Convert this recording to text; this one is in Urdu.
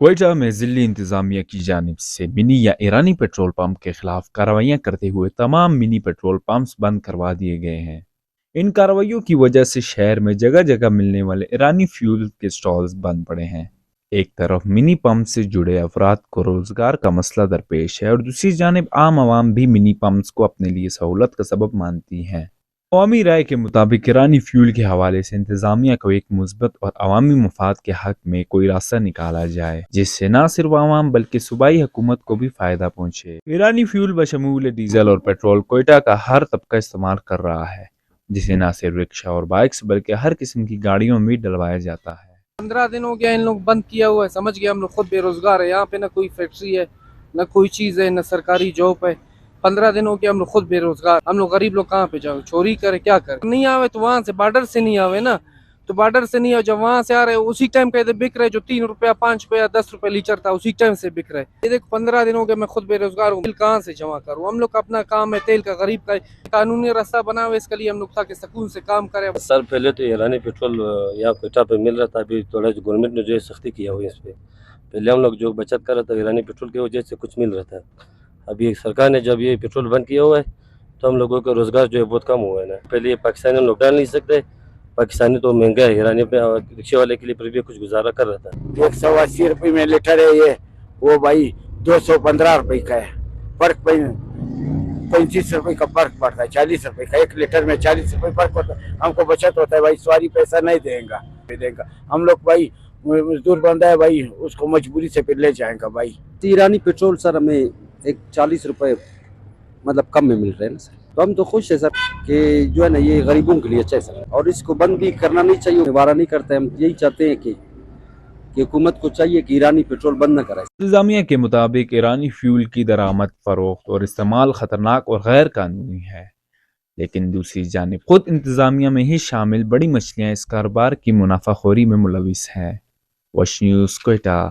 کوئٹہ میں ضلعی انتظامیہ کی جانب سے منی یا ایرانی پیٹرول پمپ کے خلاف کارروائیاں کرتے ہوئے تمام منی پیٹرول پمپس بند کروا دیے گئے ہیں۔ ان کارروائیوں کی وجہ سے شہر میں جگہ جگہ ملنے والے ایرانی فیول کے سٹالز بند پڑے ہیں۔ ایک طرف منی پمپ سے جڑے افراد کو روزگار کا مسئلہ درپیش ہے اور دوسری جانب عام عوام بھی منی پمپس کو اپنے لیے سہولت کا سبب مانتی ہیں۔ عوامی رائے کے مطابق ایرانی فیول کے حوالے سے انتظامیہ کو ایک مثبت اور عوامی مفاد کے حق میں کوئی راستہ نکالا جائے جس سے نہ صرف عوام بلکہ صوبائی حکومت کو بھی فائدہ پہنچے۔ ایرانی فیول بشمول ڈیزل اور پیٹرول کوئٹہ کا ہر طبقہ استعمال کر رہا ہے، جسے نہ صرف رکشہ اور بائکس بلکہ ہر قسم کی گاڑیوں میں ڈلوایا جاتا ہے۔ 15 دن ہو گیا ان لوگ بند کیا ہوا ہے، سمجھ گیا ہم لوگ خود بے روزگار ہے، یہاں پہ نہ کوئی فیکٹری ہے نہ کوئی چیز ہے نہ سرکاری جاب ہے۔ 15 دن ہو گیا ہم لوگ خود بے روزگار، ہم لوگ غریب لوگ کہاں پہ جاؤ، چوری کرے کیا کرے؟ نہیں آوے تو وہاں سے بارڈر سے نہیں آوے نا، تو بارڈر سے نہیں آوے، جب وہاں سے آ رہے اسی ٹائم پہ بک رہے جو 3 روپیہ 5 روپیہ 10 روپے لیٹر تھا اسی ٹائم سے بک رہے۔ یہ دیکھ 15 دن ہو گئے میں خود بے روزگار ہوں، تیل کہاں سے جمع کروں؟ ہم لوگ کا اپنا کام ہے تیل کا، غریب کا قانونی راستہ بنا ہوا اس کے لیے ہم لوگ تاکہ سکون سے کام کریں۔ سال پہلے تو ایرانی پیٹرول یہاں کوئٹہ پہ مل رہا تھا، ابھی تھوڑا گورنمنٹ نے جو ہے سختی کیا ہوئی ہے اس پہ۔ پہلے ہم لوگ جو بچت کر رہے تھے ایرانی پیٹرول کی وجہ سے کچھ مل رہا تھا، ابھی سرکار نے جب یہ پیٹرول بند کیا ہوا ہے تو ہم لوگوں کا روزگار جو ہے بہت کم ہوا ہے نا۔ پہلے یہ پاکستانی ہم لوگ ڈال نہیں سکتے، پاکستانی تو مہنگا ہے، ایرانی پہ رکشے والے کے لیے پھر بھی کچھ گزارا کر رہا تھا۔ 180 روپے میں لیٹر ہے یہ، وہ بھائی 215 روپے کا ہے، فرق 35 روپے کا فرق پڑتا ہے، 40 روپے کا، 1 لیٹر میں 40 روپے فرق پڑتا ہے۔ ہم کو بچت ہوتا ہے بھائی، سواری پیسہ نہیں دیں گا، ہم لوگ بھائی مزدور بندہ ہے بھائی، اس کو مجبوری سے پھر لے جائیں گا بھائی۔ ایرانی پیٹرول سر ہمیں ایک 40 روپے مطلب کم میں مل رہے ہیں نا سر، تو ہم تو خوش ہیں سر کہ جو ہے نا یہ غریبوں کے لیے اچھا ہے سر، اور اس کو بند بھی کرنا نہیں چاہیے، نوارہ نہیں کرتے، ہم یہی چاہتے ہیں کہ حکومت کو چاہیے کہ ایرانی پیٹرول بند نہ کرے۔ انتظامیہ کے مطابق ایرانی فیول کی درآمد، فروخت اور استعمال خطرناک اور غیر قانونی ہے، لیکن دوسری جانب خود انتظامیہ میں ہی شامل بڑی مچھلیاں اس کاروبار کی منافع خوری میں ملوث ہیں۔ وش نیوز کوئٹہ۔